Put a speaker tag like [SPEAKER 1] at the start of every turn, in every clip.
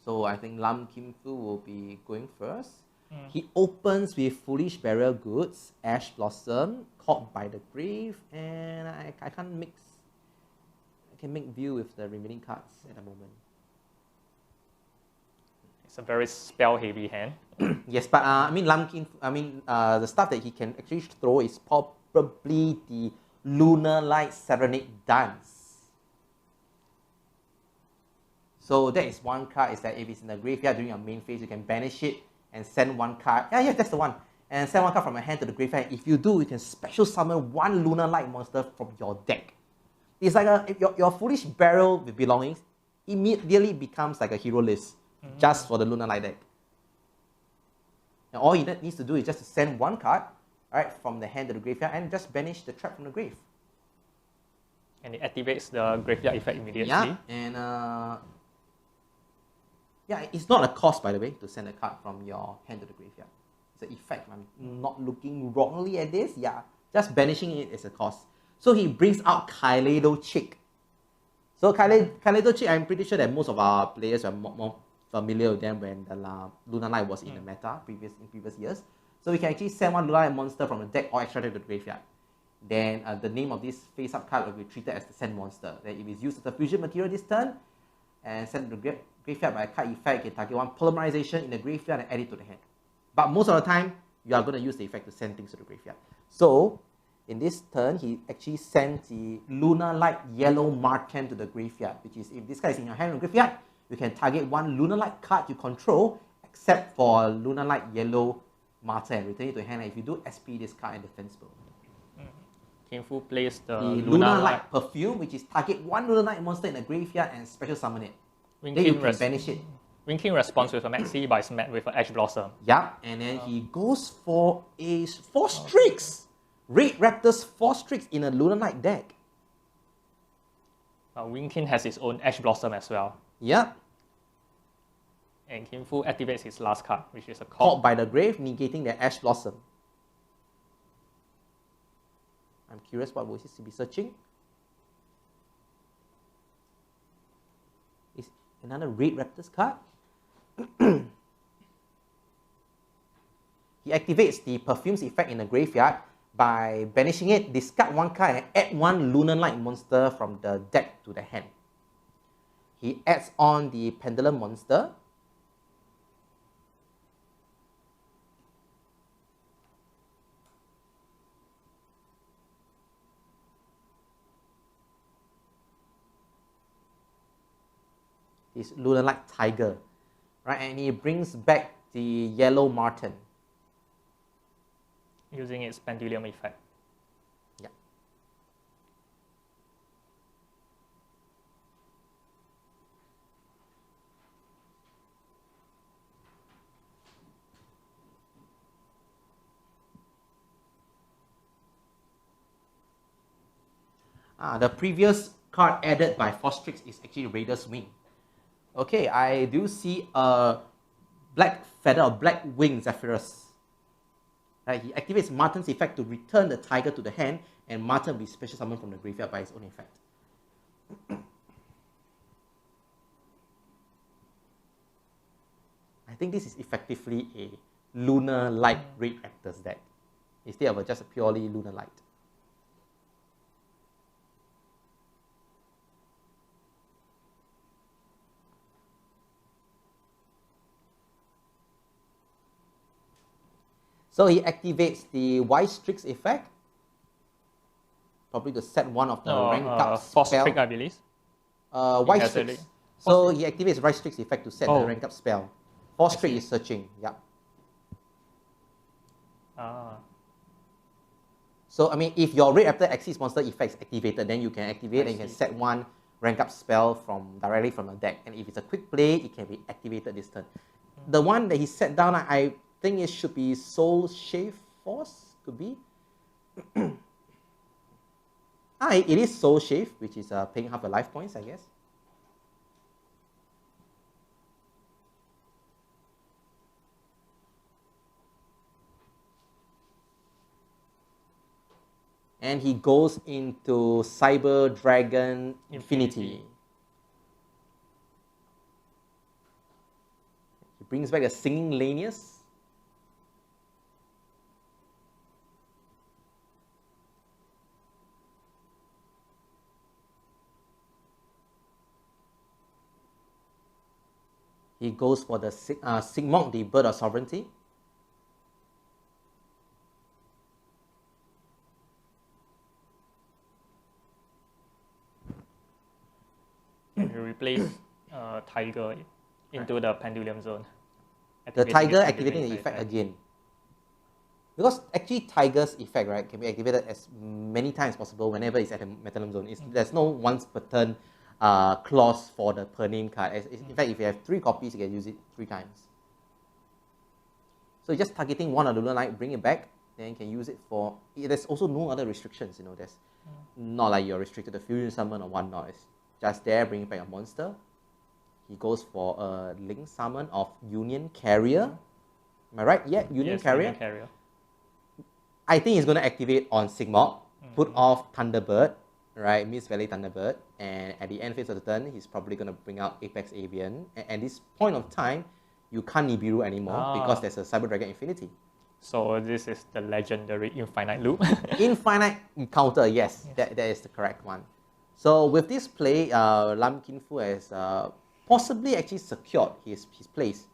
[SPEAKER 1] So I think Lam Kim Fu will be going first. He opens with Foolish Burial Goods, Ash Blossom, Caught by the Grave, and I can't mix. I can make view with the remaining cards at the moment.
[SPEAKER 2] It's a very spell-heavy hand.
[SPEAKER 1] Yes, but the stuff that he can actually throw is probably the Lunalight Serenade Dance. So that is one card, is that if it's in the graveyard during your main phase, you can banish it and send one card. Yeah, that's the one. And send one card from your hand to the graveyard. If you do, you can special summon one Lunalight monster from your deck. It's like your Foolish Barrel with belongings immediately becomes like a hero list just for the Lunalight deck. And all he needs to do is just to send one card, right, from the hand to the graveyard and just banish the trap from the grave.
[SPEAKER 2] And it activates the graveyard effect immediately.
[SPEAKER 1] Yeah, and yeah, it's not a cost, by the way, to send a card from your hand to the graveyard. It's an effect. I'm not looking wrongly at this. Yeah, just banishing it is a cost. So he brings out Kaleido Chick. So Kaleido Chick, I'm pretty sure that most of our players are more familiar with them when the Lunalight was in the meta in previous years. So we can actually send one Lunalight monster from the deck or extract it to the graveyard. Then the name of this face-up card will be treated as the send monster. Then if it's used as a fusion material this turn, and sent to the graveyard by a card effect, you can target one polymerization in the graveyard and add it to the hand. But most of the time, you are going to use the effect to send things to the graveyard. So, in this turn, he actually sends the Lunalight Yellow Marten to the graveyard, which is, if this card is in your hand or graveyard, you can target one Lunalight card you control, except for Lunalight Yellow Marten, and return it to hand. And if you do, SP this card and defense spell.
[SPEAKER 2] Kim Fu plays the
[SPEAKER 1] Lunalight Perfume, which is target one Lunalight monster in the graveyard and special summon it. Then you can banish it.
[SPEAKER 2] Winking responds with a Maxi, but it's met with an Ash Blossom.
[SPEAKER 1] Yeah, and then he goes for a 4 Strix. Red Raptors 4 Strix in a Lunalight deck.
[SPEAKER 2] Winking has his own Ash Blossom as well.
[SPEAKER 1] Yeah.
[SPEAKER 2] And Kim Fu activates his last card, which is a
[SPEAKER 1] Caught by the Grave, negating the Ash Blossom. I'm curious what will he be searching. Is another Red Raptors card. He activates the Perfume's effect in the graveyard by banishing it, discard one card and add one Lunalight monster from the deck to the hand. He adds on the Pendulum monster. This Lunalight Tiger, right? And he brings back the Yellow Marten.
[SPEAKER 2] Using its Pendulum effect.
[SPEAKER 1] Yeah. The previous card added by Fostrix is actually Raider's Wing. Okay, I do see a black feather or black wing Zephyrus. Right, he activates Marten's effect to return the tiger to the hand, and Marten will be special summoned from the graveyard by his own effect. I think this is effectively a Lunalight Red Raptors deck, instead of just a purely Lunalight. So he activates the White Strix effect, probably to set one of the rank up spell.
[SPEAKER 2] Strix, I believe.
[SPEAKER 1] White Strix. So he activates White Strix effect to set the rank up spell. Strix is searching. Yeah. So I mean, if your Red Raptor Axis monster effect is activated, then you can activate and you can set one rank up spell directly from the deck. And if it's a quick play, it can be activated this turn. The one that he set down, I think it should be Soul Shave Force, could be. It is Soul Shave, which is paying half the life points, I guess. And he goes into Cyber Dragon Infinity. brings back a Singing Lanius. He goes for the Sigmok, the Bird of Sovereignty.
[SPEAKER 2] You replace Tiger into the Pendulum Zone.
[SPEAKER 1] The Tiger activating the effect again. Because actually Tiger's effect, right, can be activated as many times possible whenever it's at the Pendulum Zone. There's no once per turn clause for the per name card. In fact, if you have 3 copies, you can use it 3 times. So just targeting one of the Lunalight, bring it back, then you can use it for... There's also no other restrictions, you know. There's not like you're restricted to Fusion Summon or whatnot. It's just there, bring back a monster. He goes for a Link Summon of Union Carrier. Am I right? Yeah, Union Carrier.
[SPEAKER 2] Union Carrier.
[SPEAKER 1] I think he's going to activate on Sigmok, put off Thunderbird, right, Miss Valley Thunderbird, and at the end phase of the turn, he's probably going to bring out Apex Avian. And at this point of time, you can't Nibiru anymore because there's a Cyber Dragon Infinity.
[SPEAKER 2] So this is the legendary Infinite Loop.
[SPEAKER 1] Infinite Encounter, yes, that is the correct one. So with this play, Lam Kinfu has possibly actually secured his place.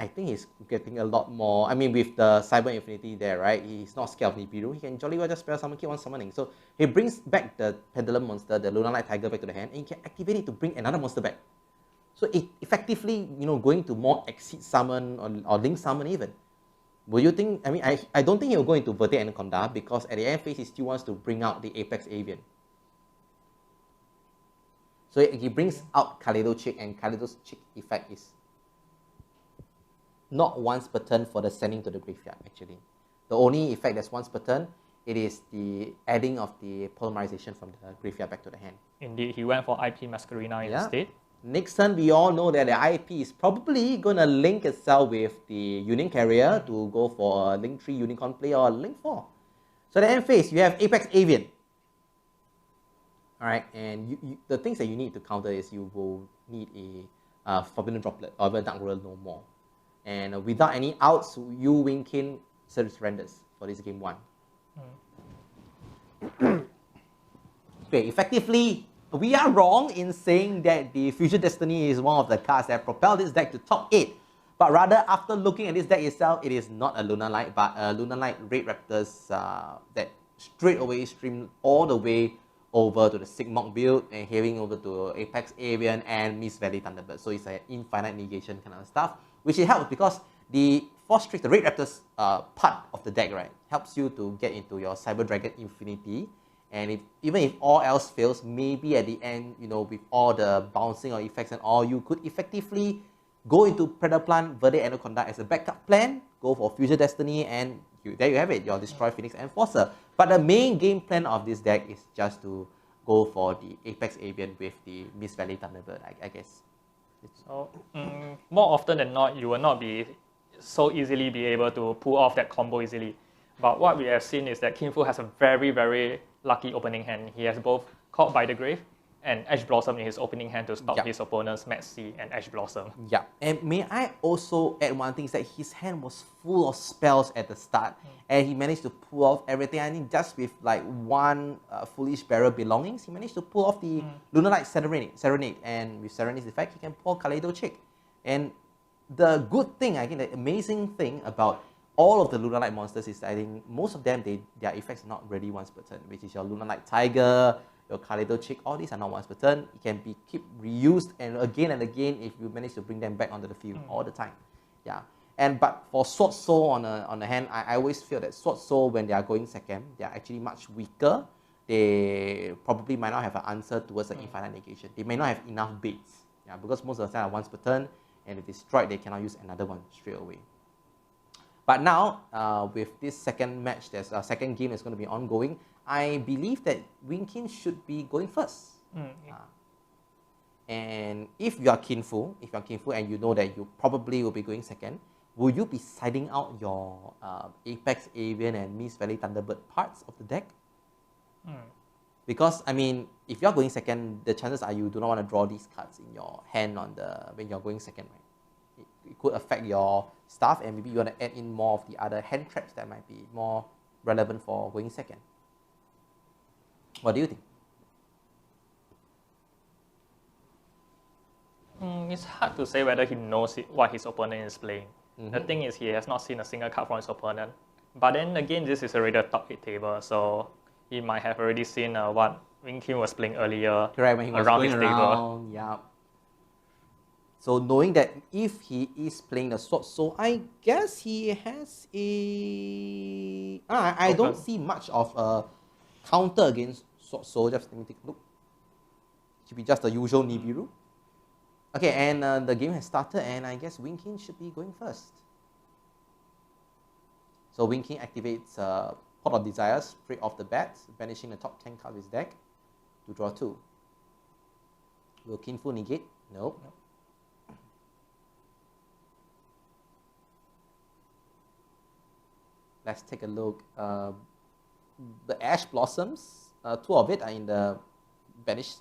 [SPEAKER 1] I think he's getting a lot more. I mean, with the Cyber Infinity there, right? He's not scared of Nibiru. He can jolly well just spell summon, keep on summoning. So he brings back the Pendulum monster, the Lunalight Tiger, back to the hand, and he can activate it to bring another monster back. So it effectively, you know, going to more Exceed Summon or Link Summon even. Will you think? I mean, I don't think he'll go into Verdict Anaconda because at the end phase he still wants to bring out the Apex Avian. So he brings out Kaleido Chick, and Kaleido's Chick effect is not once per turn for the sending to the graveyard, actually. The only effect that's once per turn, it is the adding of the polymerization from the graveyard back to the hand.
[SPEAKER 2] Indeed, he went for IP Masquerina instead.
[SPEAKER 1] Next turn, we all know that the IP is probably going to link itself with the Union Carrier to go for a Link 3 Unicorn play or Link 4. So the end phase, you have Apex Avian. Alright, and the things that you need to counter is you will need a Forbidden Droplet or even Dark Roller no more. And without any outs, you Winkin surrenders for this game 1. Okay, effectively, we are wrong in saying that the Fusion Destiny is one of the cards that propelled this deck to top 8. But rather, after looking at this deck itself, it is not a Lunalight, but a Lunalight Raid Raptors that straight away streamed all the way over to the Sigmok build and heading over to Apex Avian and Miss Valley Thunderbird. So it's an infinite negation kind of stuff, which it helps because the Force Trick, the Raid Raptors part of the deck, right, helps you to get into your Cyber Dragon Infinity. And even if all else fails, maybe at the end, you know, with all the bouncing or effects and all, you could effectively go into Predator Plant, Verdict Anaconda as a backup plan, go for Fusion Destiny, and there you have it, your Destroy Phoenix Enforcer. But the main game plan of this deck is just to go for the Apex Avian with the Miss Valley Thunderbird, I guess.
[SPEAKER 2] So, more often than not, you will not be so easily be able to pull off that combo easily. But what we have seen is that Kinfu has a very, very lucky opening hand. He has both Caught by the Grave and Ash Blossom in his opening hand to stop his opponent's Mad Sea and Ash Blossom. Yeah,
[SPEAKER 1] and may I also add one thing, is that his hand was full of spells at the start, and he managed to pull off everything. I think just with like one Foolish Barrel Belongings, he managed to pull off the Lunalight Serenade, and with Serenade's effect, he can pull Kaleido Chick. And the good thing, I think the amazing thing about all of the Lunalight monsters is I think most of them, their effects are not really once per turn, which is your Lunalight Tiger, your Kaleido Chick, all these are not once per turn. It can be keep reused and again if you manage to bring them back onto the field all the time. Yeah. But for Swordsoul on the hand, I always feel that Swordsoul, when they are going second, they are actually much weaker. They probably might not have an answer towards the infinite negation. They may not have enough baits. Yeah, because most of the time are once per turn, and if destroyed, they cannot use another one straight away. But now, with this second match, there's a second game that's going to be ongoing. I believe that Winkin should be going first. And if you are Kinfu, and you know that you probably will be going second, will you be siding out your Apex Avian and Miss Valley Thunderbird parts of the deck? Because, I mean, if you're going second, the chances are you do not want to draw these cards in your hand when you're going second, right? It could affect your stuff, and maybe you want to add in more of the other hand traps that might be more relevant for going second. What do you think?
[SPEAKER 2] It's hard to say whether he knows what his opponent is playing.
[SPEAKER 1] Mm-hmm.
[SPEAKER 2] The thing is, he has not seen a single card from his opponent. But then again, this is already a top 8 table, so he might have already seen what Wing King was playing earlier.
[SPEAKER 1] Correct, when he was
[SPEAKER 2] around
[SPEAKER 1] going
[SPEAKER 2] his
[SPEAKER 1] around,
[SPEAKER 2] table.
[SPEAKER 1] yeah. So knowing that if he is playing the Swordsoul, I guess he has a... I don't see much of a counter against Swordsoul. Just let me take a look. Should be just the usual Nibiru. Okay, and the game has started, and I guess Wing King should be going first. So Wing King activates Pot of Desires straight off the bat, banishing the top 10 cards of his deck to draw 2. Will Kin Fu negate? Nope. Let's take a look. The Ash Blossoms, 2 of it are in the banished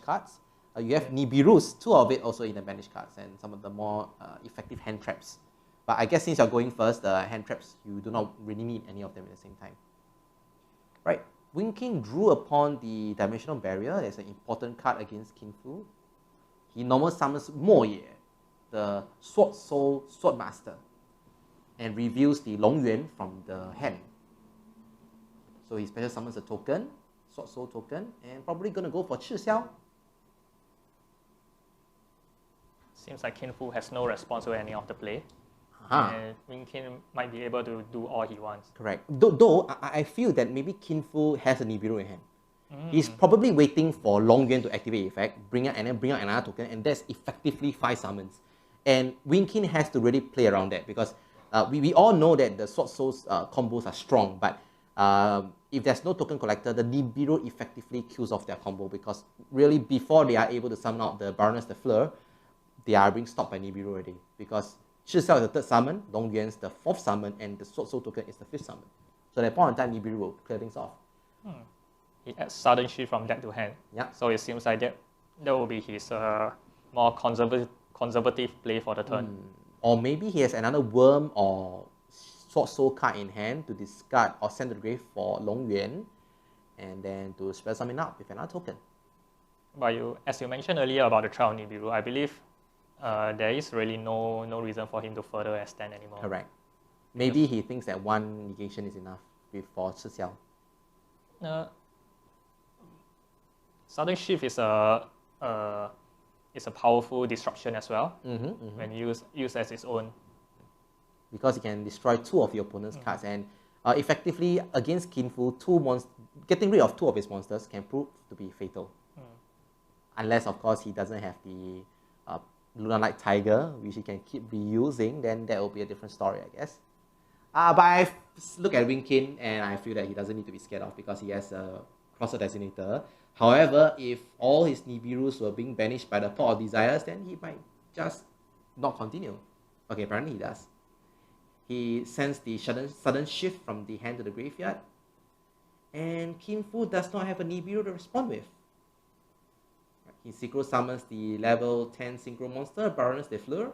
[SPEAKER 1] cards. You have Nibirus, 2 of it also in the banished cards, and some of the more effective hand traps. But I guess since you're going first, the hand traps, you do not really need any of them at the same time. Right, Wing King drew upon the Dimensional Barrier. There's an important card against Kin Fu. He normal summons Mo Ye, the Swordsoul Swordmaster, and reveals the Long Yuan from the hand. So he special summons a token, Swordsoul token, and probably going to go for Chi Xiao.
[SPEAKER 2] Seems like Kin Fu has no response to any of the play. And Wing King might be able to do all he wants.
[SPEAKER 1] Correct. Though I feel that maybe Kin Fu has a Nibiru in hand. He's probably waiting for Long Yuan to activate effect, bring out another token, and that's effectively 5 summons. And Wing King has to really play around that, because we all know that the Swordsoul's combos are strong, but if there's no token collector, the Nibiru effectively kills off their combo, because really before they are able to summon out the Baroness de Fleur, they are being stopped by Nibiru already, because Chi Xiao is the 3rd summon, Long Yuan's the 4th summon, and the Swordsoul token is the 5th summon. So at that point in time, Nibiru will clear things off.
[SPEAKER 2] He adds Sudden Shift from deck to hand.
[SPEAKER 1] Yeah.
[SPEAKER 2] So it seems like that will be his more conservative play for the turn.
[SPEAKER 1] Or maybe he has another Worm or Swordsoul card in hand to discard or send to the grave for Long Yuan, and then to spell something out with another token.
[SPEAKER 2] But as you mentioned earlier about the trial Nibiru, I believe there is really no reason for him to further extend anymore.
[SPEAKER 1] Correct. Maybe he thinks that 1 negation is enough for Chi Xiao.
[SPEAKER 2] Sudden Shift is a powerful disruption as well when used as its own.
[SPEAKER 1] Because he can destroy 2 of your opponent's cards, and effectively against Kin Fu, getting rid of 2 of his monsters can prove to be fatal. Unless, of course, he doesn't have the Lunalight Tiger, which he can keep reusing, then that will be a different story, I guess. But I look at Wing King, and I feel that he doesn't need to be scared of, because he has a Crosser Designator. However, if all his Nibirus were being banished by the Pot of Desires, then he might just not continue. Okay, apparently he does. He sends the sudden shift from the hand to the graveyard, and Kin Fu does not have a Nibiru to respond with. He synchro summons the level 10 synchro monster, Baroness de Fleur.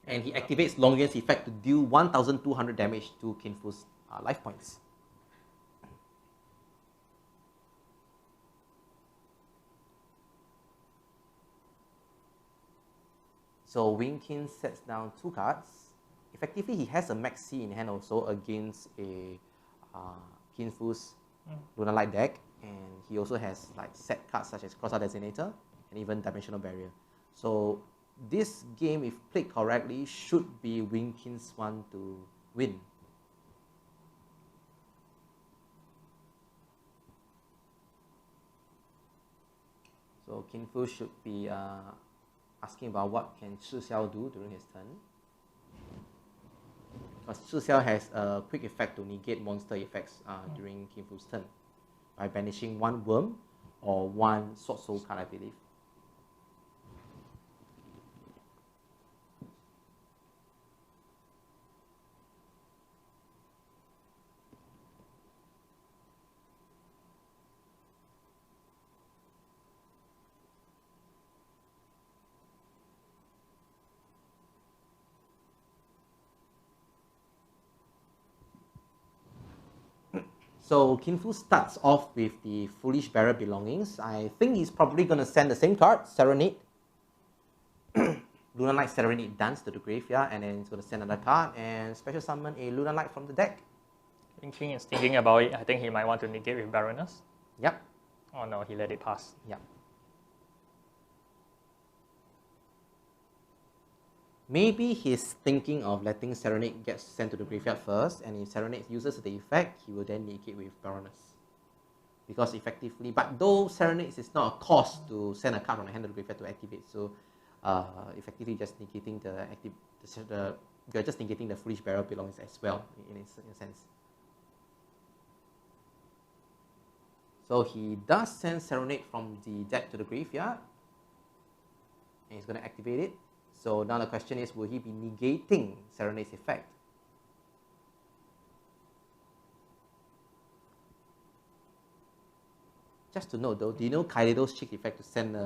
[SPEAKER 1] And he activates Long Yuan's effect to deal 1,200 damage to Kin Fu's life points. So Wing King sets down 2 cards. Effectively, he has a Max C in hand also against a Kin Fu's Lunalight deck, and he also has like set cards such as Crosser Designator and even Dimensional Barrier. So this game, if played correctly, should be Wing King's one to win. So Kin Fu should be asking about what can Chi Xiao do during his turn. Because Chi Xiao has a quick effect to negate monster effects during Kin Fu's turn by banishing 1 Worm or 1 Swordsoul card, I believe. So Kin Fu starts off with the Foolish Bearer Belongings. I think he's probably going to send the same card, Serenade. Lunalight Serenade Dance to the graveyard, and then he's going to send another card and special summon a Lunalight from the deck.
[SPEAKER 2] King is thinking about it. I think he might want to negate with Baroness.
[SPEAKER 1] Yep.
[SPEAKER 2] Oh no, he let it pass.
[SPEAKER 1] Yep. Maybe he's thinking of letting Serenade get sent to the graveyard first, and if Serenade uses the effect, he will then negate with Baroness. Because effectively, but though Serenade is not a cost to send a card from the hand to the graveyard to activate, so effectively just negating you're just negating the Foolish Bearer Belongings as well, in a sense. So he does send Serenade from the deck to the graveyard, and he's going to activate it. So now the question is, will he be negating Serenade's effect? Just to note though, do you know Kaleido's Chick effect to send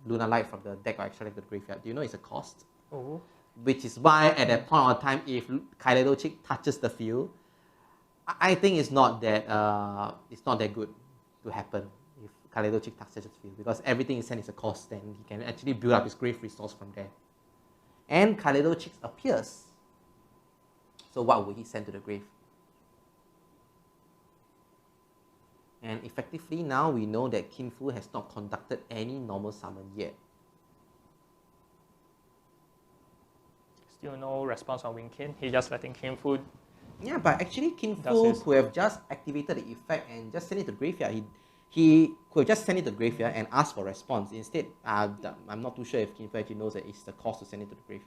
[SPEAKER 1] Lunalight from the deck or extra deck to the graveyard? Do you know it's a cost?
[SPEAKER 2] Oh.
[SPEAKER 1] Which is why at that point of time, if Kaleido Chick touches the field, I think it's not that good to happen if Kaleido Chick touches the field, because everything he sends is a cost, then he can actually build up his grave resource from there. And Kaleido Chick appears. So what will he send to the grave? And effectively now we know that Kin Fu has not conducted any normal summon yet.
[SPEAKER 2] Still no response on Winkin. He just letting Kin Fu.
[SPEAKER 1] Yeah, but actually Kin Fu could have just activated the effect and just sent it to the graveyard. He could have just sent it to the graveyard and asked for a response. Instead, I'm not too sure if Kin Fu actually knows that it's the cost to send it to the grave.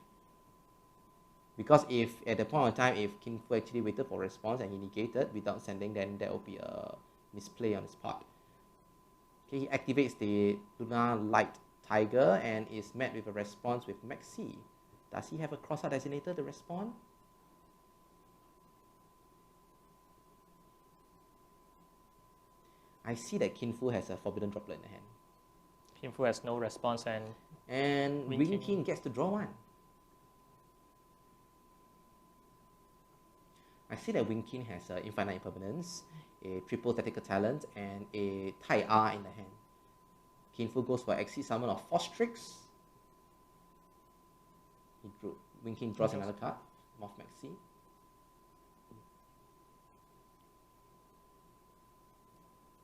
[SPEAKER 1] Because if at the point of time, if Kin Fu actually waited for a response and he negated without sending, then that would be a misplay on his part. Okay, he activates the Lunalight Tiger and is met with a response with Maxi. Does he have a cross-out designator to respond? I see that Kin Fu has a Forbidden Droplet in the hand.
[SPEAKER 2] Kin Fu has no response,
[SPEAKER 1] and Winkin gets to draw one. I see that Winkin has Infinite Impermanence, a triple tactical talent, and a Tai R in the hand. Kin Fu goes for Exit Summon of Fostrix. Winkin draws another card, Moth Maxi.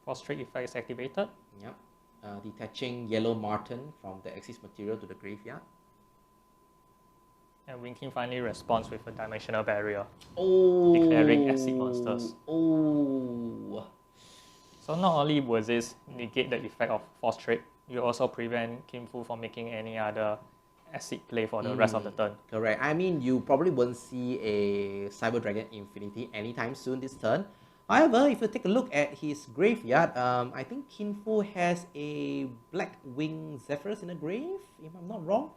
[SPEAKER 2] Fostrix effect is activated.
[SPEAKER 1] Yep. Detaching Yellow Marten from the Axis material to the graveyard.
[SPEAKER 2] And Winkin finally responds with a Dimensional Barrier.
[SPEAKER 1] Oh.
[SPEAKER 2] Declaring Acid Monsters.
[SPEAKER 1] Oh.
[SPEAKER 2] So not only will this negate the effect of Fostrix, you also prevent Kin Fu from making any other acid play for the rest of the turn.
[SPEAKER 1] Correct. I mean, you probably won't see a Cyber Dragon Infinity anytime soon this turn. However, if you take a look at his graveyard, I think Kin Fu has a Black Wing Zephyrus in the grave, if I'm not wrong.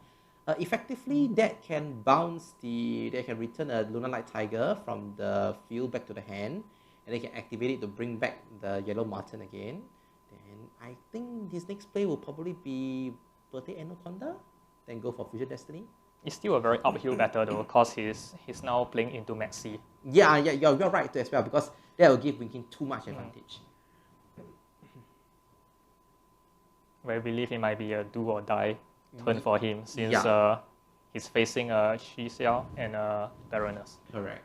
[SPEAKER 1] Effectively, that can return a Lunalight Tiger from the field back to the hand, and they can activate it to bring back the Yellow Marten again. Then I think his next play will probably be Birthday Anaconda, then go for Fusion Destiny.
[SPEAKER 2] It's still a very uphill battle though, because he's now playing into Maxi.
[SPEAKER 1] Yeah, you're right too as well, because that will give Winkin too much advantage.
[SPEAKER 2] I believe it might be a do or die turn for him, since he's facing a Shi Xiao and a Baroness.
[SPEAKER 1] Correct.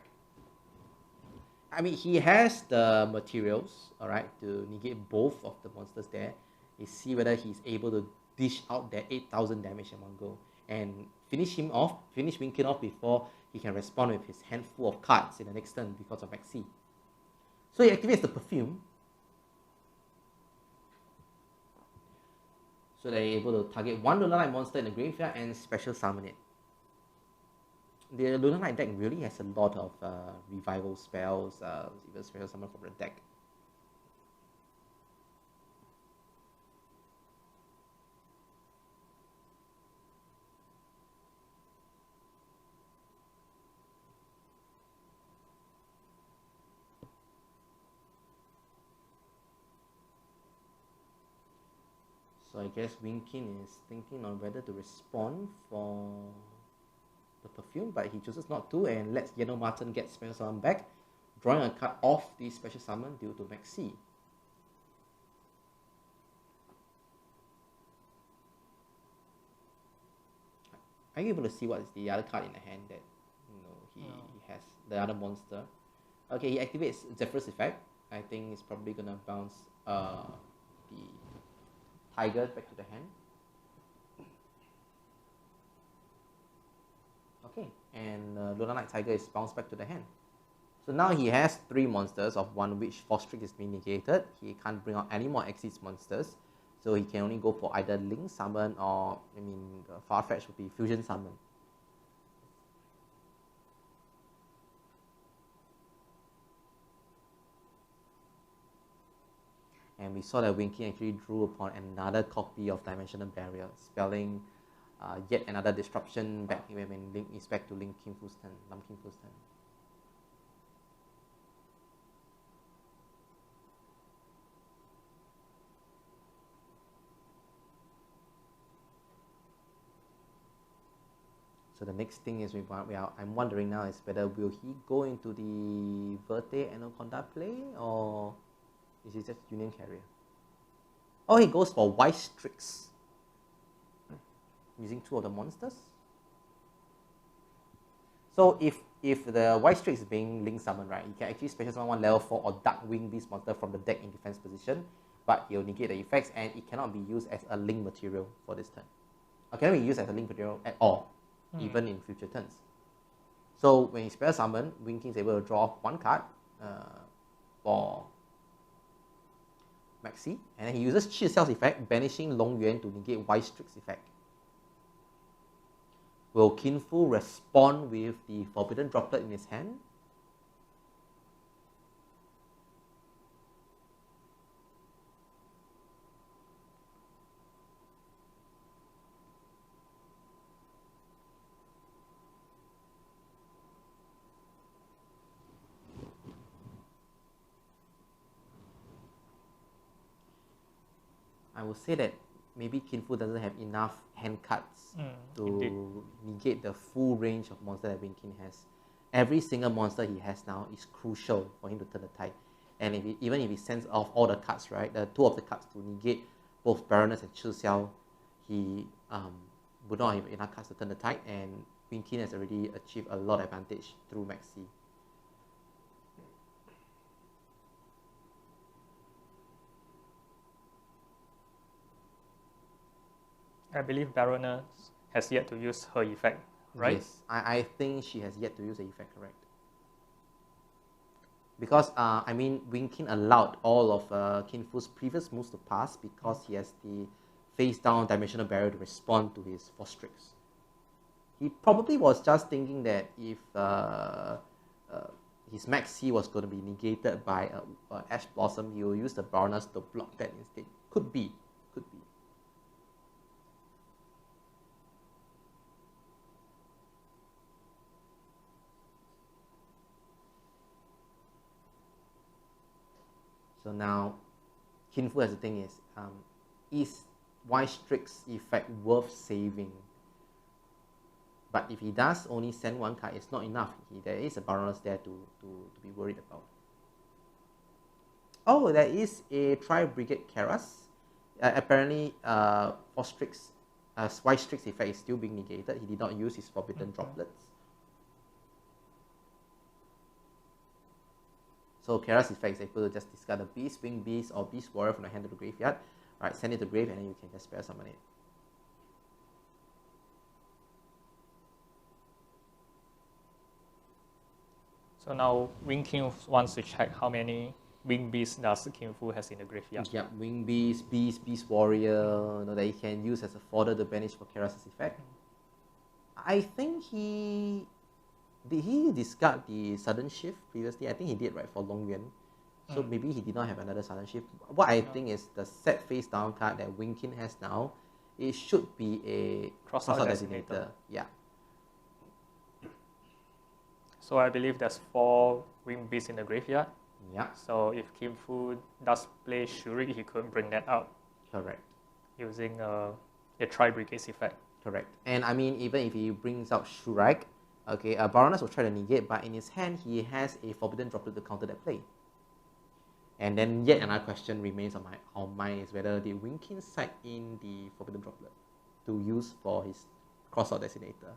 [SPEAKER 1] I mean, he has the materials, alright, to negate both of the monsters there. You see whether he's able to dish out that 8,000 damage in one go and finish Winkin off before he can respond with his handful of cards in the next turn because of Maxi. So he activates the Perfume. So they're able to target one Lunalight monster in the graveyard and special summon it. The Lunalight deck really has a lot of revival spells, even special summon from the deck. So I guess Winkin is thinking on whether to respond for the Perfume, but he chooses not to and lets Yellow Marten get special summon back. drawing a card off the special summon due to max C. Are you able to see what is the other card in the hand that he has, the other monster? Okay, he activates Zephyrus effect. I think it's probably gonna bounce the tiger back to the hand. Okay, and Lunalight Tiger is bounced back to the hand. So now he has 3 monsters, of one which Fostric is being negated. He can't bring out any more Exceeds monsters, so he can only go for either Link Summon or, Farfetch would be Fusion Summon. And we saw that Winking actually drew upon another copy of Dimensional Barrier, spelling yet another disruption back when Link is back to Lam King Fu's turn. So the next thing is I'm wondering now is whether will he go into the Verte Anaconda play, or is he just Union Carrier? Oh, he goes for Wise Tricks, using 2 of the monsters. So if the Wise Tricks is being Link Summon, right, he can actually special summon 1 level 4 or Dark Wing Beast monster from the deck in defense position, but he'll negate the effects and it cannot be used as a link material for this turn. Or cannot be used as a link material at all, even in future turns. So when he special summon, Winking is able to draw 1 card for Maxi, and then he uses Chi Xiao's effect, banishing Long Yuan to negate Wise Tricks effect. Will Kin Fu respond with the Forbidden Droplet in his hand? I would say that maybe Kin Fu doesn't have enough hand cards to negate the full range of monster that Winking has. Every single monster he has now is crucial for him to turn the tide. And even if he sends off all the cards, right, the 2 of the cards to negate both Baroness and Chi Xiao, he would not have enough cards to turn the tide, and Winking has already achieved a lot of advantage through Maxi.
[SPEAKER 2] I believe Baroness has yet to use her effect, right?
[SPEAKER 1] Yes, I think she has yet to use the effect, correct. Because, Winking allowed all of Kin Fu's previous moves to pass because he has the face down Dimensional Barrier to respond to his Fostrix. He probably was just thinking that if his Max C was going to be negated by Ash Blossom, he will use the Baroness to block that instead. Could be. So now, Kin Fu has the thing is Wise Tricks effect worth saving? But if he does only send 1 card, it's not enough. There is a Baroness there to be worried about. Oh, there is a Tri-Brigade Keras. Apparently, Fostrix, Wise Tricks effect is still being negated. He did not use his Forbidden Droplets. So Keras effect is able to just discard a Beast, Wing Beast, or Beast Warrior from the hand to the graveyard. Right, send it to grave, and then you can just spare summon it.
[SPEAKER 2] So now Winking wants to check how many Wing Beasts does Kin Fu has in the graveyard.
[SPEAKER 1] Yeah, Wing Beast, Beast Warrior, that he can use as a fodder to banish for Keras' effect. I think did he discard the Sudden Shift previously? I think he did, right, for Long Yuan. So maybe he did not have another Sudden Shift. What I think is the set face down card that Winkin has now, it should be a Crossout Designator. Yeah.
[SPEAKER 2] So I believe there's 4 Wing Beasts in the graveyard.
[SPEAKER 1] Yeah.
[SPEAKER 2] So if Kin Fu does play Shuri, he could bring that out.
[SPEAKER 1] Correct.
[SPEAKER 2] Using a Tri-Brigades effect.
[SPEAKER 1] Correct. And even if he brings out Shurak, Okay, Baroness will try to negate, but in his hand, he has a Forbidden Droplet to counter that play. And then yet another question remains on my mind is whether the Wing King side in the Forbidden Droplet to use for his crossout designator.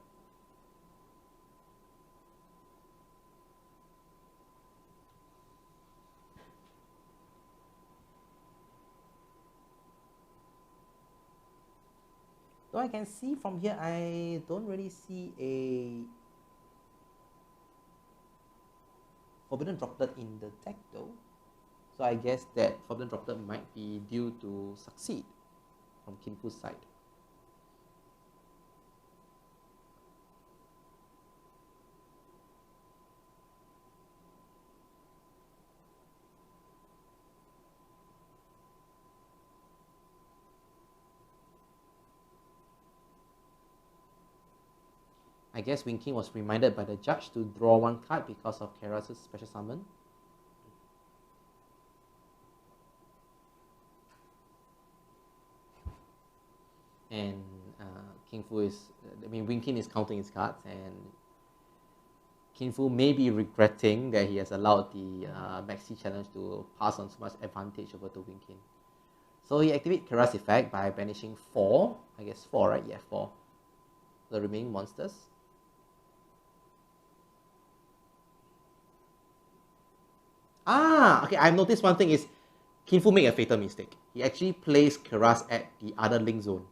[SPEAKER 1] Though I can see from here, I don't really see a Forbidden Droplet in the deck though. So I guess that Forbidden Droplet might be due to succeed from Kin Fu's side. I guess Wing King was reminded by the judge to draw one card because of Kera's special summon. And Wing King is counting his cards, and Kin Fu may be regretting that he has allowed the Maxi challenge to pass on so much advantage over to Wing King. So he activates Kera's effect by banishing 4, I guess 4, right? Yeah, 4. The remaining monsters. Okay, I've noticed one thing is Kin Fu made a fatal mistake. He actually placed Keras at the other link zone.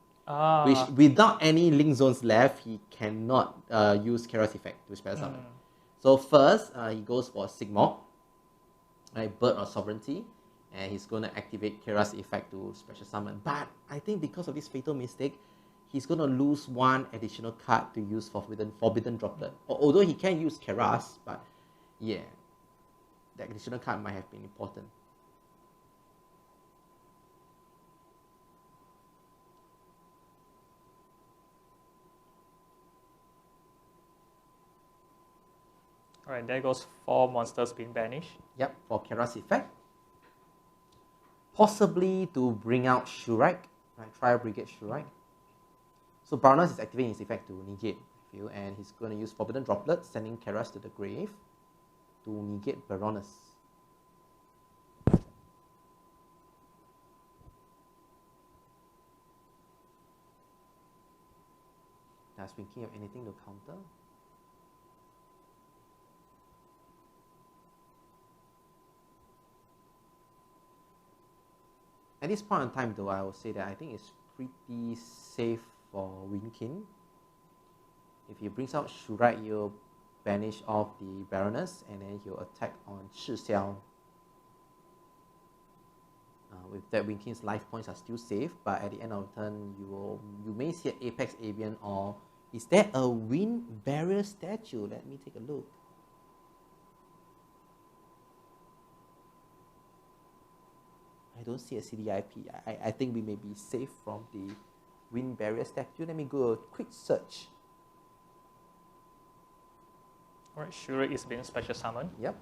[SPEAKER 1] Which, without any link zones left, he cannot use Keras effect to spell summon. So first, he goes for Sigmog, right, Bird of Sovereignty, and he's going to activate Keras effect to special summon. But I think because of this fatal mistake, he's going to lose one additional card to use for Forbidden Droplet. Although he can use Keras, but yeah, the additional card might have been important.
[SPEAKER 2] Alright, there goes 4 monsters being banished.
[SPEAKER 1] Yep, for Kera's effect. Possibly to bring out Shurike, right? Trial Brigade Shurike. So Baroness is activating his effect to negate, I feel, and he's going to use Forbidden Droplet, sending Keras to the grave to negate Baroness. Does Wing King have anything to counter? At this point in time though, I will say that I think it's pretty safe for Wing King. If he brings out Shurike, he'll banish off the Baroness and then he'll attack on Shi Xiao. With that, Wing King's life points are still safe, but at the end of the turn, you may see an Apex Avian, or is there a Wind Barrier statue? Let me take a look. I don't see a CDIP. I think we may be safe from the Wind Barrier statue. Let me go a quick search.
[SPEAKER 2] Alright, Shurike is being special summoned.
[SPEAKER 1] Yep.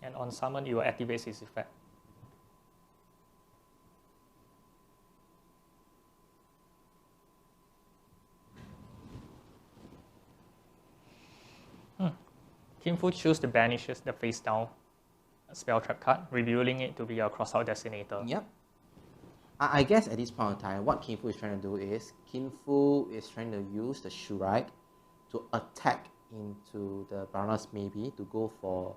[SPEAKER 2] And on summon, you will activate his effect. Kin Fu choose to banish the face down spell trap card, revealing it to be a crossout designator.
[SPEAKER 1] Yep. I guess at this point in time, what Kin Fu is trying to do is, Kin Fu is trying to use the Shurike to attack into the Baroness maybe, to go for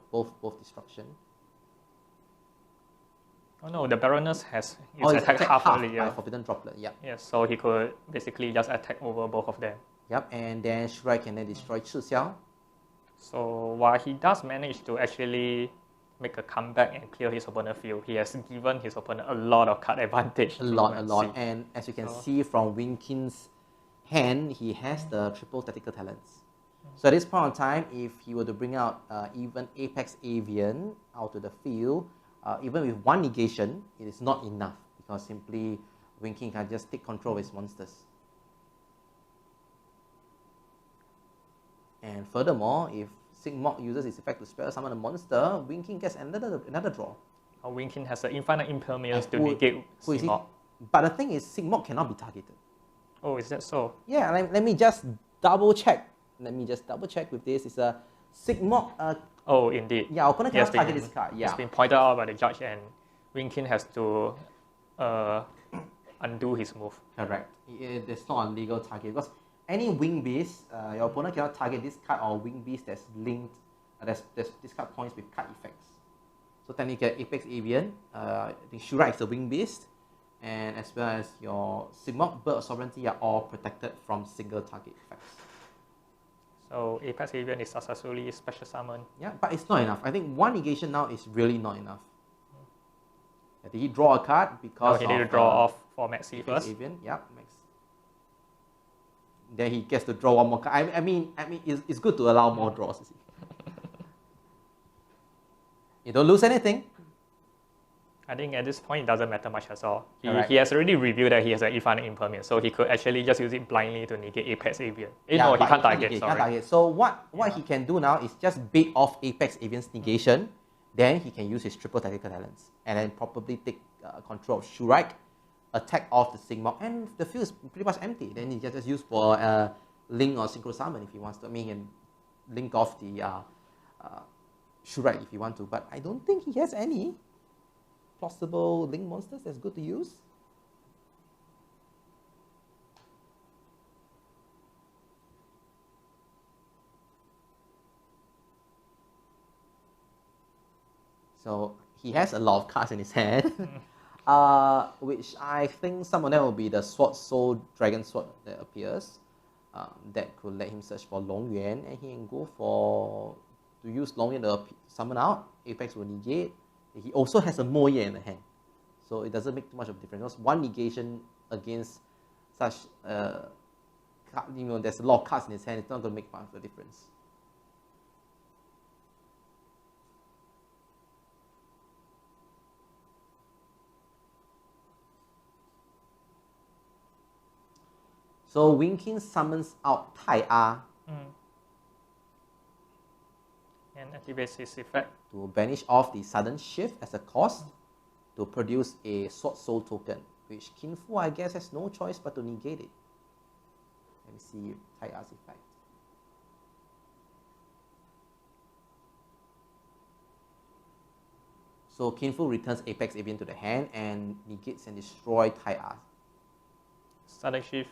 [SPEAKER 1] both destruction.
[SPEAKER 2] Oh no, the Baroness has attacked half earlier.
[SPEAKER 1] By Forbidden Droplet, yep.
[SPEAKER 2] Yeah, so he could basically just attack over both of them.
[SPEAKER 1] Yep, and then Shurike can then destroy Shi Xiao.
[SPEAKER 2] So while he does manage to actually make a comeback and clear his opponent's field, he has given his opponent a lot of card advantage.
[SPEAKER 1] A lot. And as you can see from Wing King's hand, he has the triple tactical talents. So at this point in time, if he were to bring out even Apex Avian out to the field, even with one negation, it is not enough, because simply Wing King can just take control of his monsters. And furthermore, if Sigmog uses his effect to spell summon a monster, Wing King gets another draw.
[SPEAKER 2] Wing King has an infinite impermanence to negate Sigmog.
[SPEAKER 1] But the thing is, Sigmod cannot be targeted.
[SPEAKER 2] Oh, is that so?
[SPEAKER 1] Yeah, let me just double check. Let me just double check with this. It's a Sigmod.
[SPEAKER 2] Oh, indeed.
[SPEAKER 1] Yeah, opponent cannot target this card. Yeah.
[SPEAKER 2] It's been pointed out by the judge, and Winkin has to undo his move.
[SPEAKER 1] Correct. It's not a legal target because any wing beast, your opponent cannot target this card or wing beast that's linked. There's this card points with card effects. So technically, Apex Avian, I think Shura is the wing beast, and as well as your Sigmod, Bird of Sovereignty are all protected from single target effects.
[SPEAKER 2] So Apex Avian is successfully special summoned.
[SPEAKER 1] Yeah, but it's not enough. I think one negation now is really not enough. Did he draw a card because
[SPEAKER 2] he need to draw off for Maxi first?
[SPEAKER 1] Avian, yeah, Max. Then he gets to draw one more card. I mean, it's good to allow more draws. You see. You don't lose anything.
[SPEAKER 2] I think at this point it doesn't matter much at all.
[SPEAKER 1] Correct.
[SPEAKER 2] He has already revealed that he has an infinite impermanence, so he could actually just use it blindly to negate Apex Avian.
[SPEAKER 1] Yeah,
[SPEAKER 2] No, he
[SPEAKER 1] but
[SPEAKER 2] can't target.
[SPEAKER 1] He
[SPEAKER 2] Sorry.
[SPEAKER 1] can't target. So what he can do now is just bait off Apex Avian's negation. Then he can use his triple tactical talents and then probably take control of Shurike, attack off the Sigmod, and the field is pretty much empty. Then he just use for Link or Synchro Summon if he wants to. I mean, he can link off the Shurike if you want to, but I don't think he has any possible link monsters that's good to use. So he has a lot of cards in his hand, which I think some of them will be the Swordsoul Dragon Sword that appears. That could let him search for Long Yuan, and he can go for to use Long Yuan to summon out. Apex will negate. He also has a Mo Ye in the hand, so it doesn't make too much of a difference. Because one negation against such, there's a lot of cards in his hand. It's not going to make much of a difference. So Winkin summons out Tai A
[SPEAKER 2] and activates his effect
[SPEAKER 1] to banish off the sudden shift as a cost to produce a Swordsoul token, which Kin Fu, I guess, has no choice but to negate it. Let me see Tai A's effect. So Kin Fu returns Apex Avian to the hand and negates and destroys Tai A.
[SPEAKER 2] Sudden shift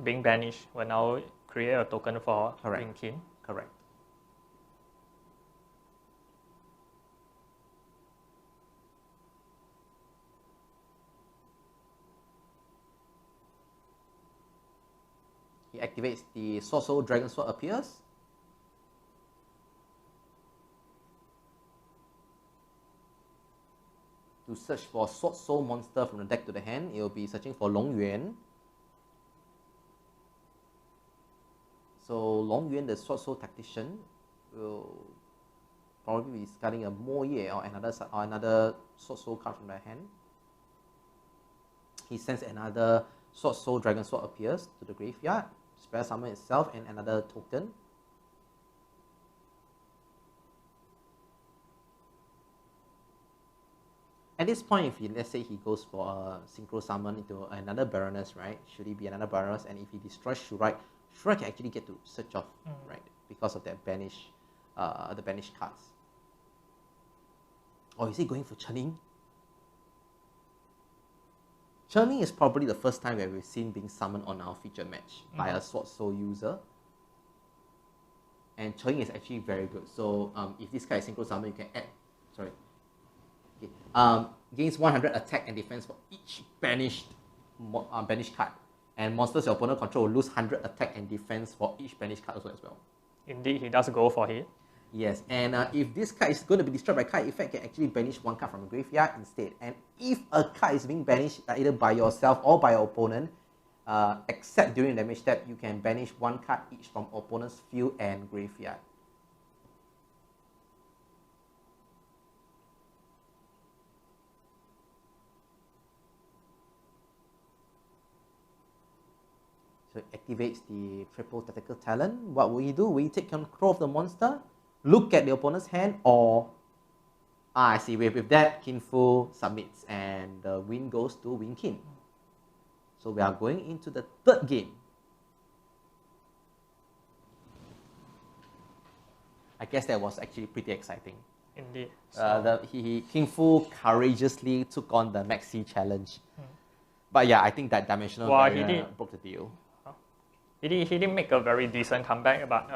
[SPEAKER 2] being banished will now create a token for Winkin.
[SPEAKER 1] Correct. He activates the Swordsoul Dragon Sword appears. To search for Swordsoul monster from the deck to the hand, it will be searching for Long Yuan. So Long Yuan, the Swordsoul Tactician, will probably be discarding a Mo Ye or another Swordsoul card from their hand. He sends another Swordsoul Dragon Sword appears to the graveyard, spell summon itself and another token. At this point, if let's say he goes for a Synchro Summon into another Baroness, right? Should he be another Baroness? And if he destroys Shurike, Shurike can actually get to search off, right? Because of that banish, the banished cards. Or is he going for Chening? Chening is probably the first time that we've seen being summoned on our featured match by a Swordsoul user. And Chening is actually very good. So if this guy is Synchro Summon, you can add, gains 100 attack and defense for each banished card. And monsters your opponent control will lose 100 attack and defense for each banished card also as well.
[SPEAKER 2] Indeed, he does go for it.
[SPEAKER 1] Yes, and if this card is going to be destroyed by card effect, you can actually banish one card from the graveyard instead. And if a card is being banished either by yourself or by your opponent, except during damage step, you can banish one card each from opponent's field and graveyard. So it activates the triple tactical talent. What will you do? Will you take control of the monster, look at the opponent's hand, or I see. With that, Kin Fu submits and the win goes to Wing Kin. So we are going into the third game. I guess that was actually pretty exciting.
[SPEAKER 2] Indeed.
[SPEAKER 1] King Fu courageously took on the Maxi challenge. But yeah, I think that dimensional barrier broke the deal.
[SPEAKER 2] He didn't make a very decent comeback, but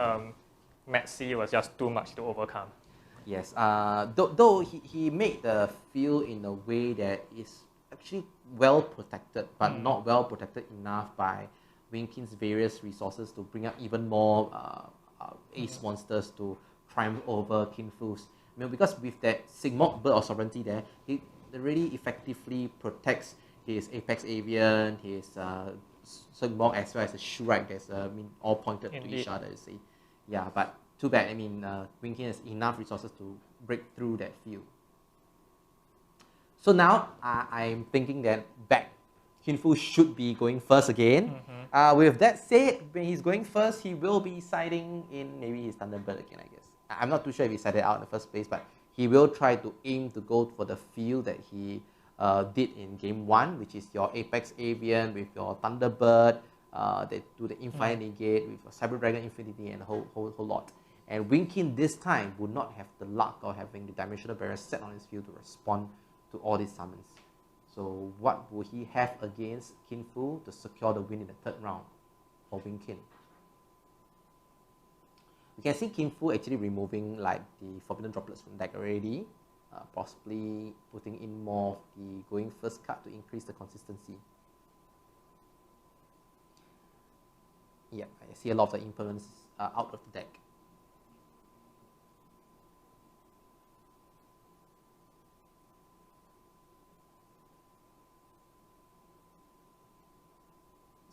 [SPEAKER 2] Maxi was just too much to overcome.
[SPEAKER 1] Yes, though he made the field in a way that is actually well protected, but not well protected enough by Wing Kin's various resources to bring up even more ace monsters to triumph over Kin Fu's. I mean, because with that Sigmok Bird of Sovereignty there, it really effectively protects his Apex Avian, his Sigmok, as well as the Shrike that's all pointed to each other, you see. Yeah, but too bad. I mean, Wing Kin has enough resources to break through that field. So now I'm thinking that Kin Fu should be going first again. With that said, when he's going first, he will be siding in maybe his Thunderbird again, I guess. I'm not too sure if he sided out in the first place, but he will try to aim to go for the field that he did in game 1, which is your Apex Avian with your Thunderbird, that do the Infinite Negate with your Cyber Dragon Infinity and a whole lot. And Wing Kin this time would not have the luck of having the Dimensional Barrier set on his field to respond to all these summons. So what will he have against Kin Fu to secure the win in the third round for Wing Kin? You can see Kin Fu actually removing like the Forbidden Droplets from deck already, possibly putting in more of the going first card to increase the consistency. Yeah, I see a lot of the impermanence out of the deck.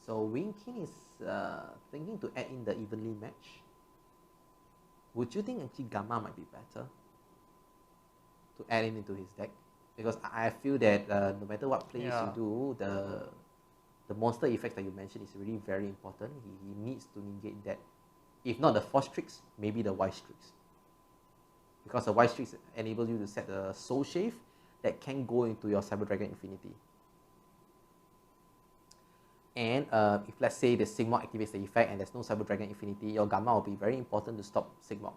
[SPEAKER 1] So Wing Kin is thinking to add in the evenly match. Would you think actually Gamma might be better to add in into his deck? Because I feel that no matter what plays you do, the monster effects that you mentioned is really very important. He needs to negate that. If not the Force Tricks, maybe the Wise Tricks. Because the Wise Tricks enables you to set the Soul Shave that can go into your Cyber Dragon Infinity. And if let's say the Sigmok activates the effect and there's no Cyber Dragon Infinity, your Gamma will be very important to stop Sigmok.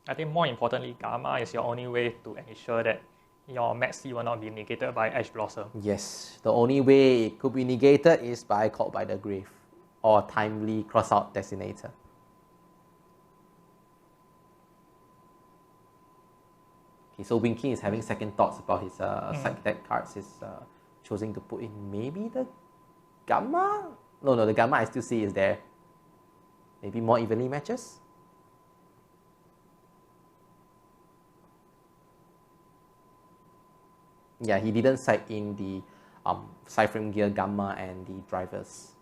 [SPEAKER 2] I think more importantly, Gamma is your only way to ensure that your Maxi will not be negated by Ash Blossom.
[SPEAKER 1] Yes, the only way it could be negated is by Called by the Grave or Timely Crossout Designator. Okay, so Wing Kin is having second thoughts about his side deck cards. He's choosing to put in maybe the Gamma? No, the Gamma I still see is there. Maybe more evenly matches? Yeah, he didn't side in the Cyframe Gear Gamma and the drivers.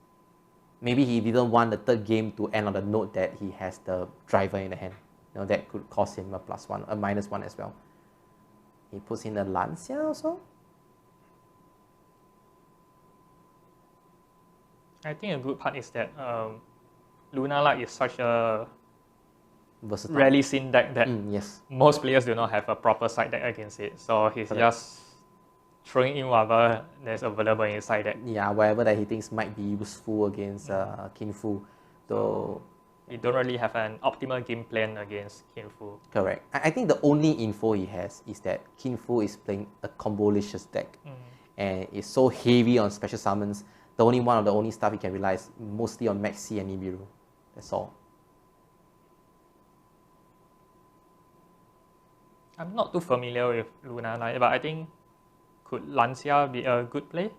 [SPEAKER 1] Maybe he didn't want the third game to end on the note that he has the driver in the hand. You know, that could cost him a +1, a -1 as well. He puts in a Lancia also.
[SPEAKER 2] I think a good part is that Lunalight is such a
[SPEAKER 1] Versatile.
[SPEAKER 2] rarely seen deck that
[SPEAKER 1] Yes.
[SPEAKER 2] most players do not have a proper side deck against it. So he's just throwing in whatever that's available in his side deck.
[SPEAKER 1] Yeah, whatever that he thinks might be useful against Kin Fu. Though
[SPEAKER 2] we don't really have an optimal game plan against Kin Fu.
[SPEAKER 1] Correct. I think the only info he has is that Kin Fu is playing a combolicious deck. And it's so heavy on special summons. The only stuff he can rely is mostly on Maxi and Nibiru. That's all.
[SPEAKER 2] I'm not too familiar with Lunalight, but I think could Lancia be a good play?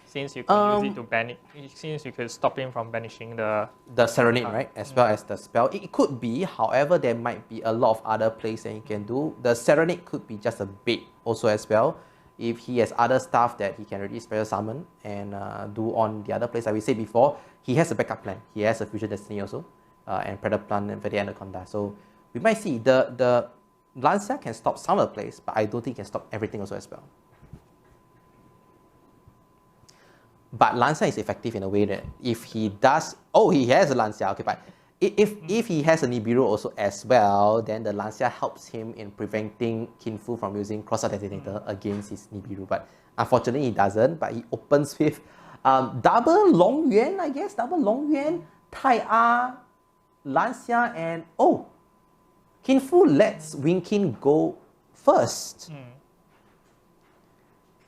[SPEAKER 2] Since you could use it to banish, since you could stop him from banishing the
[SPEAKER 1] Serenade, right? As well as the spell. It could be, however, there might be a lot of other plays that he can do. The Serenade could be just a bait also as well. If he has other stuff that he can already special summon and do on the other plays, like we said before, he has a backup plan. He has a Fusion Destiny also, and Predator Plant and Fetty Anaconda. So we might see the Lancia can stop some of the plays, but I don't think he can stop everything also as well. But Lancia is effective in a way that if he does, he has a Lancia, okay, but if he has a Nibiru also as well, then the Lancia helps him in preventing Kinfu from using Cross-Out Detonator against his Nibiru. But unfortunately, he doesn't. But he opens with double Long Yuan, I guess. Double Long Yuan, Tai A, Lancia, and oh, Kinfu lets Winkin go first.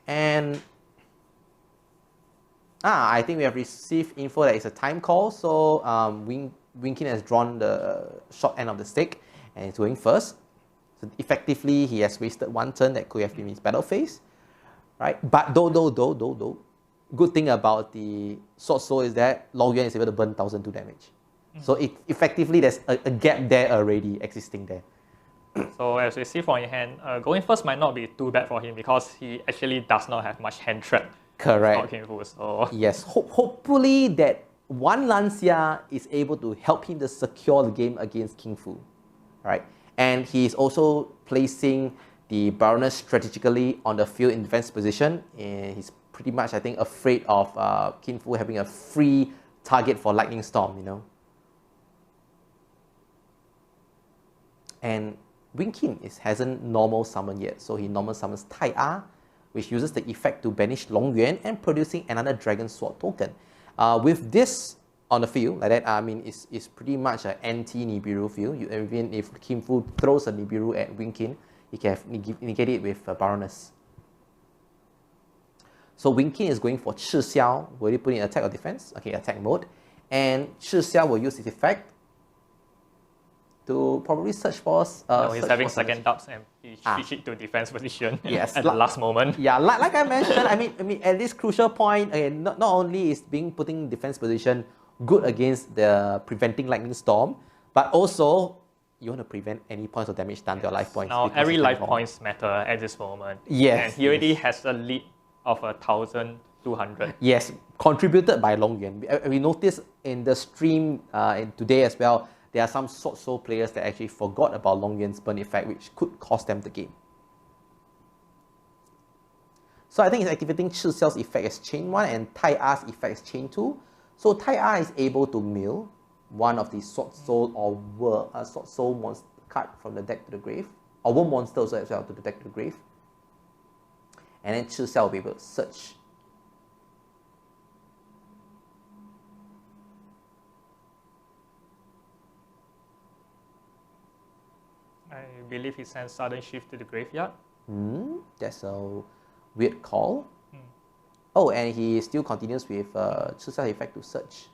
[SPEAKER 1] And I think we have received info that it's a time call. So Winkin has drawn the short end of the stick and is going first. So effectively, he has wasted one turn that could have been his battle phase. Right? But though, good thing about the Swordsoul is that Long Yuan is able to burn 1002 damage. So effectively, there's a gap there already existing there.
[SPEAKER 2] So as we see from your hand, going first might not be too bad for him because he actually does not have much hand trap.
[SPEAKER 1] Correct.
[SPEAKER 2] So
[SPEAKER 1] yes, hopefully that one Lancia is able to help him to secure the game against King Fu. Right? And he is also placing the Baroness strategically on the field in defense position. And he's pretty much, I think, afraid of King Fu having a free target for Lightning Storm, you know. And Winkin hasn't normal summoned yet, so he normal summons Tai A, which uses the effect to banish Long Yuan and producing another Dragon Sword token. With this on the field, like that, I mean, it's pretty much an anti-Nibiru field. Even if Kim Fu throws a Nibiru at Winkin, he can negate it with Baroness. So Winkin is going for Chi Xiao. Will he put in attack or defense? Okay, attack mode. And Chi Xiao will use his effect to probably search for...
[SPEAKER 2] no, he's having second dubs and he switched it to defense position
[SPEAKER 1] yes,
[SPEAKER 2] at the last moment.
[SPEAKER 1] Yeah, like I mentioned, I mean, at this crucial point, not only is putting defense position good against the preventing Lightning Storm, but also you want to prevent any points of damage done to your life points.
[SPEAKER 2] Now, every life points matter at this moment.
[SPEAKER 1] Yes.
[SPEAKER 2] And he already has a lead of 1,200.
[SPEAKER 1] Yes, contributed by Long Yuan. We noticed in the stream today as well, there are some Swordsoul players that actually forgot about Long Yuan's burn effect, which could cost them the game. So I think it's activating Chi Xiao's effect as chain 1 and Tai A's effect as chain 2. So Tai A is able to mill one of the Swordsoul or Swordsoul monster card from the deck to the grave, or Worm monster also as well to the deck to the grave. And then Chi Xiao will be able to search.
[SPEAKER 2] I believe he sends Sudden Shift to the graveyard.
[SPEAKER 1] That's a weird call. Oh, and he still continues with Chi Xiao effect to search.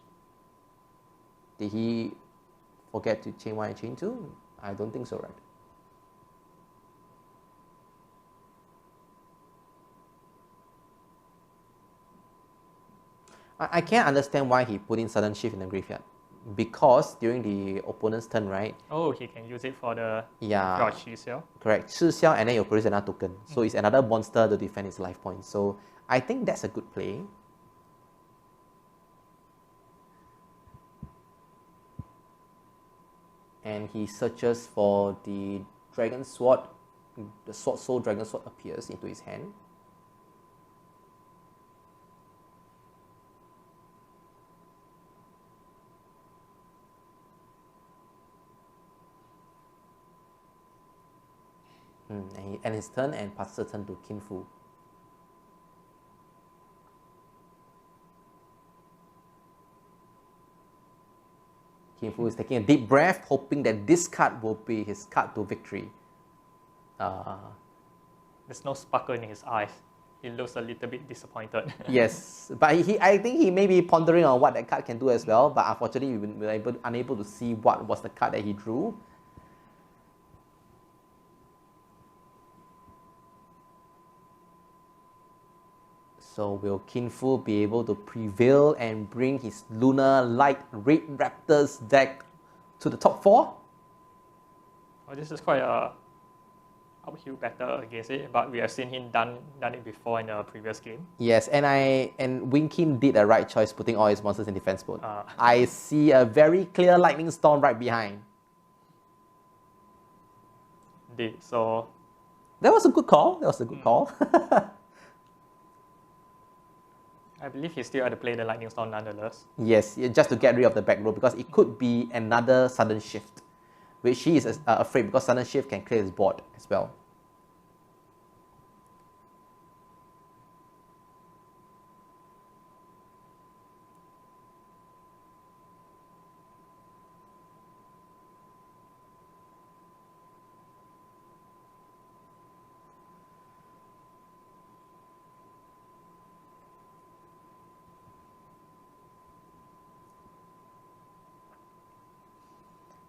[SPEAKER 1] Did he forget to chain 1 and chain 2? I don't think so, right? I can't understand why he put in Sudden Shift in the graveyard. Because during the opponent's turn, right?
[SPEAKER 2] Oh, he can use it for the
[SPEAKER 1] Chi
[SPEAKER 2] Xiao.
[SPEAKER 1] Correct. Chi Xiao, and then you produce another token. So it's another monster to defend his life points. So I think that's a good play. And he searches for the Dragon Sword. The Swordsoul Dragon Sword appears into his hand. And he ends his turn and passes the turn to Kin Fu. Kin Fu is taking a deep breath, hoping that this card will be his card to victory.
[SPEAKER 2] There's no sparkle in his eyes. He looks a little bit disappointed.
[SPEAKER 1] Yes, but I think he may be pondering on what that card can do as well, but unfortunately we were unable to see what was the card that he drew. So will Kin Fu be able to prevail and bring his Lunalight Red Raptors deck to the top 4?
[SPEAKER 2] Well, this is quite a uphill battle against it, but we have seen him done it before in the previous game.
[SPEAKER 1] Yes, and Winkin did the right choice putting all his monsters in defense mode. I see a very clear Lightning Storm right behind.
[SPEAKER 2] Indeed, so...
[SPEAKER 1] That was a good call.
[SPEAKER 2] I believe he still had to play the Lightning Storm nonetheless.
[SPEAKER 1] Yes, just to get rid of the back row, because it could be another sudden shift, which he is afraid, because sudden shift can clear his board as well.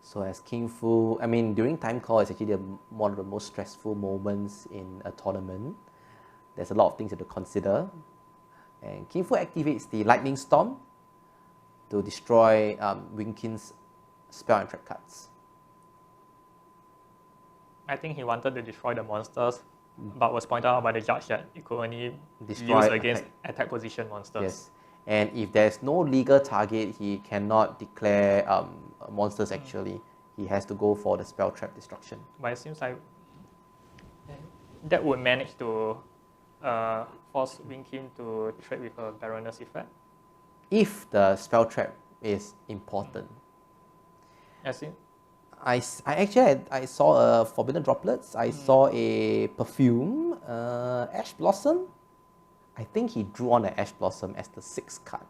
[SPEAKER 1] So as King Fu, I mean, during time call, it's actually one of the most stressful moments in a tournament. There's a lot of things to consider. And King Fu activates the Lightning Storm to destroy Wing Kin's spell and trap cards.
[SPEAKER 2] I think he wanted to destroy the monsters, but was pointed out by the judge that it could only
[SPEAKER 1] Destroy
[SPEAKER 2] use against attack position monsters.
[SPEAKER 1] Yes. And if there's no legal target, he cannot declare monsters actually. He has to go for the spell trap destruction.
[SPEAKER 2] But it seems like that would manage to force Wing Kin to trade with a Baroness effect.
[SPEAKER 1] If the spell trap is important.
[SPEAKER 2] As in,
[SPEAKER 1] I saw a Forbidden Droplets, I saw a Perfume, Ash Blossom. I think he drew on an Ash Blossom as the 6th card,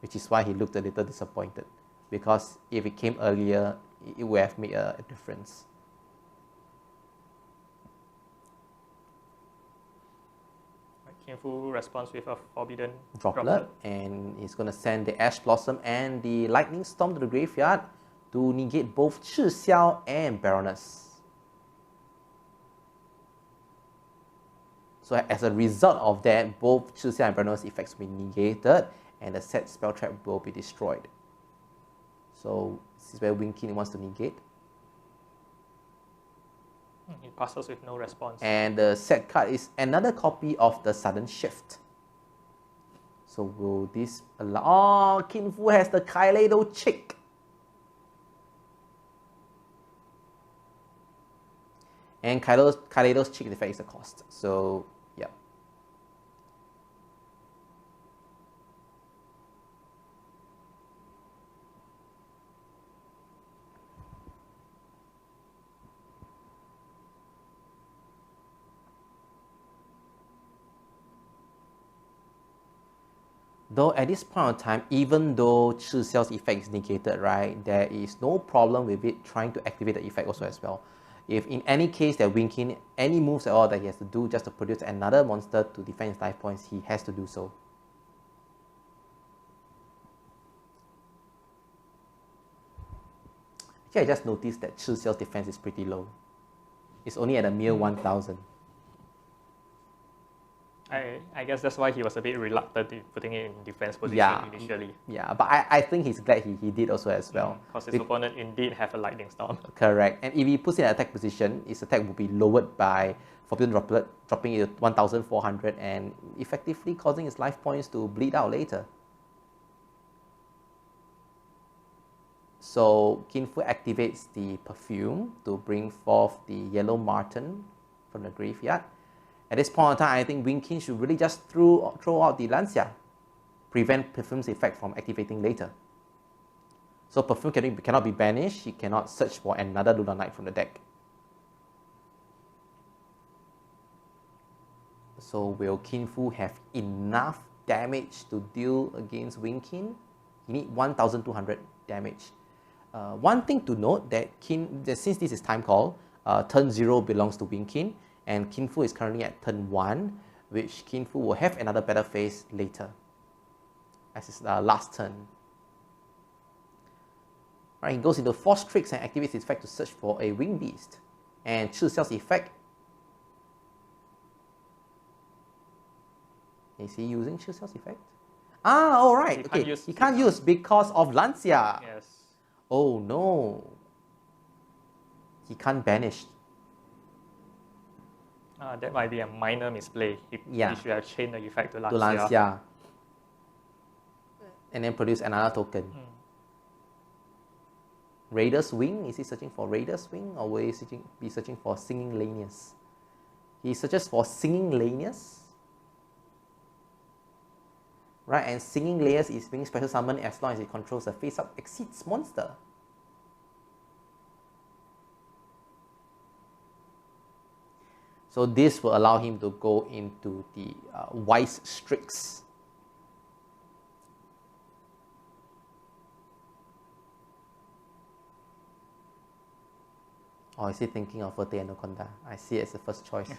[SPEAKER 1] which is why he looked a little disappointed. Because if it came earlier, it would have made a difference.
[SPEAKER 2] King Fu responds with a Forbidden
[SPEAKER 1] Droplet, and he's going to send the Ash Blossom and the Lightning Storm to the graveyard to negate both Chi Xiao and Baroness. So as a result of that, both Chi Xiao and Baroness effects will be negated, and the set spell trap will be destroyed. So this is where Wing Kin wants to negate.
[SPEAKER 2] He passes with no response.
[SPEAKER 1] And the set card is another copy of the Sudden Shift. So will this allow... Oh, Kin Fu has the Kaleido Chick. And Kaleido's Chick effect is a cost. So, yeah. Though at this point of time, even though Chi Xiao's effect is negated, right, there is no problem with it trying to activate the effect also as well. If in any case that Wing Kin, any moves at all that he has to do just to produce another monster to defend his life points, he has to do so. Actually, I just noticed that Chi Xiao's defense is pretty low. It's only at a mere 1000.
[SPEAKER 2] I guess that's why he was a bit reluctant in putting it in defense position initially.
[SPEAKER 1] Yeah, but I think he's glad he did also as well.
[SPEAKER 2] Because his opponent indeed have a Lightning Storm.
[SPEAKER 1] Correct. And if he puts it in attack position, his attack will be lowered by Forbidden Droplet, dropping it to 1400 and effectively causing his life points to bleed out later. So Kin Fu activates the Perfume to bring forth the Yellow Marten from the graveyard. At this point in time, I think Wing Kin should really just throw out the Lancia, prevent Perfume's effect from activating later. So Perfume cannot be banished, he cannot search for another Lunalight from the deck. So will Kin Fu have enough damage to deal against Wing Kin? He needs 1200 damage. One thing to note that since this is time call, turn 0 belongs to Wing Kin, and Kin Fu is currently at turn 1, which Kin Fu will have another battle phase later, as his last turn. Right, he goes into Force Tricks and activates his effect to search for a Wing Beast. And Chi Xiao's effect. Is he using Chi Xiao's effect? Ah, alright, okay. He can't use because of Lancia.
[SPEAKER 2] Yes.
[SPEAKER 1] Oh no. He can't banish.
[SPEAKER 2] That might be a minor misplay. He should have changed the effect to
[SPEAKER 1] Lancia. And then produce another token. Raider's Wing? Is he searching for Raider's Wing, or will he be searching for Singing Lanius? He searches for Singing Lanius. right? And Singing Layers is being special summoned as long as it controls a face-up Exceeds monster. So this will allow him to go into the Wise Strix. Or is he thinking of Verte Anaconda? I see it as the first choice.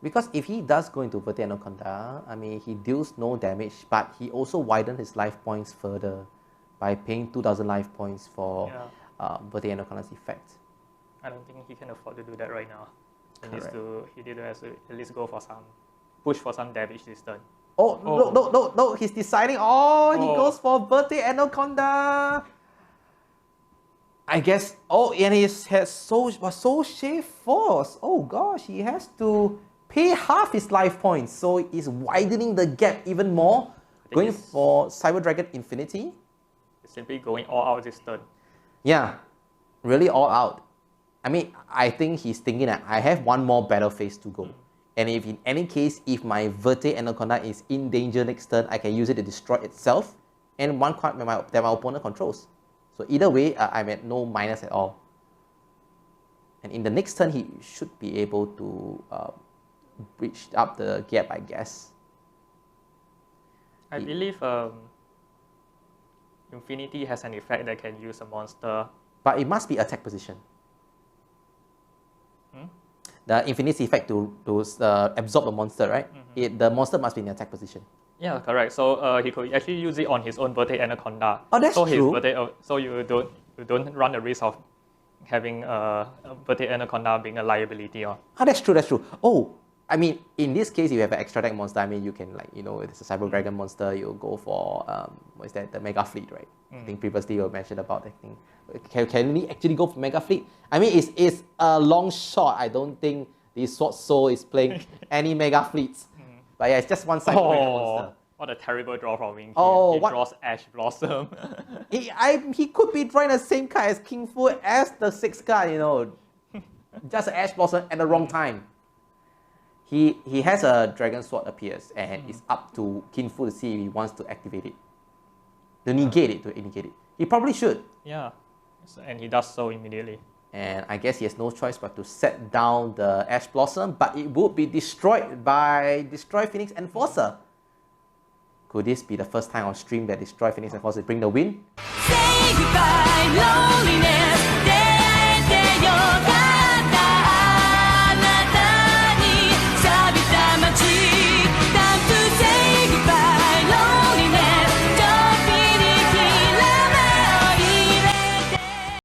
[SPEAKER 1] Because if he does go into Verte Anaconda, I mean, he deals no damage, but he also widens his life points further by paying 2,000 life points for Verte Anaconda's effect.
[SPEAKER 2] I don't think he can afford to do that right now. He needs to at least go for some, push for some damage this turn.
[SPEAKER 1] Oh, no, he's deciding. Oh, he goes for Verte Anaconda. I guess, and he has Soul Shave Force. Oh gosh, he has to pay half his life points. So he's widening the gap even more. Going for Cyber Dragon Infinity.
[SPEAKER 2] He's simply going all out this turn.
[SPEAKER 1] Yeah, really all out. I mean, I think he's thinking that I have one more battle phase to go. And if in any case, if my Verte Anaconda is in danger next turn, I can use it to destroy itself and one card that my opponent controls. So either way, I'm at no minus at all. And in the next turn, he should be able to breach up the gap, I guess.
[SPEAKER 2] I believe Infinity has an effect that can use a monster.
[SPEAKER 1] But it must be attack position. The Infinity effect to absorb a monster, right? The monster must be in attack position.
[SPEAKER 2] Yeah, correct. So he could actually use it on his own Verte Anaconda.
[SPEAKER 1] Oh, that's true.
[SPEAKER 2] So you don't run the risk of having Verte Anaconda being a liability.
[SPEAKER 1] Oh, that's true. Oh, I mean, in this case, if you have an extra deck monster, I mean, you can, like, if it's a Cyber Dragon monster, you go for, what is that, the Mega Fleet, right? I think previously you mentioned about that thing. Can we actually go for Mega Fleet? I mean, it's a long shot. I don't think the Swordsoul is playing any Mega Fleets. But yeah, it's just one Cyber Dragon monster.
[SPEAKER 2] What a terrible draw from Wing.
[SPEAKER 1] He
[SPEAKER 2] draws Ash Blossom.
[SPEAKER 1] he could be drawing the same card as King Fu as the 6th card, Just an Ash Blossom at the wrong time. He has a Dragon Sword appears, and it's up to Kin Fu to see if he wants to activate it. To negate it. He probably should.
[SPEAKER 2] Yeah, and he does so immediately.
[SPEAKER 1] And I guess he has no choice but to set down the Ash Blossom, but it would be destroyed by Destroy Phoenix Enforcer. Could this be the first time on stream that Destroy Phoenix Enforcer bring the win?
[SPEAKER 3] Say goodbye, loneliness.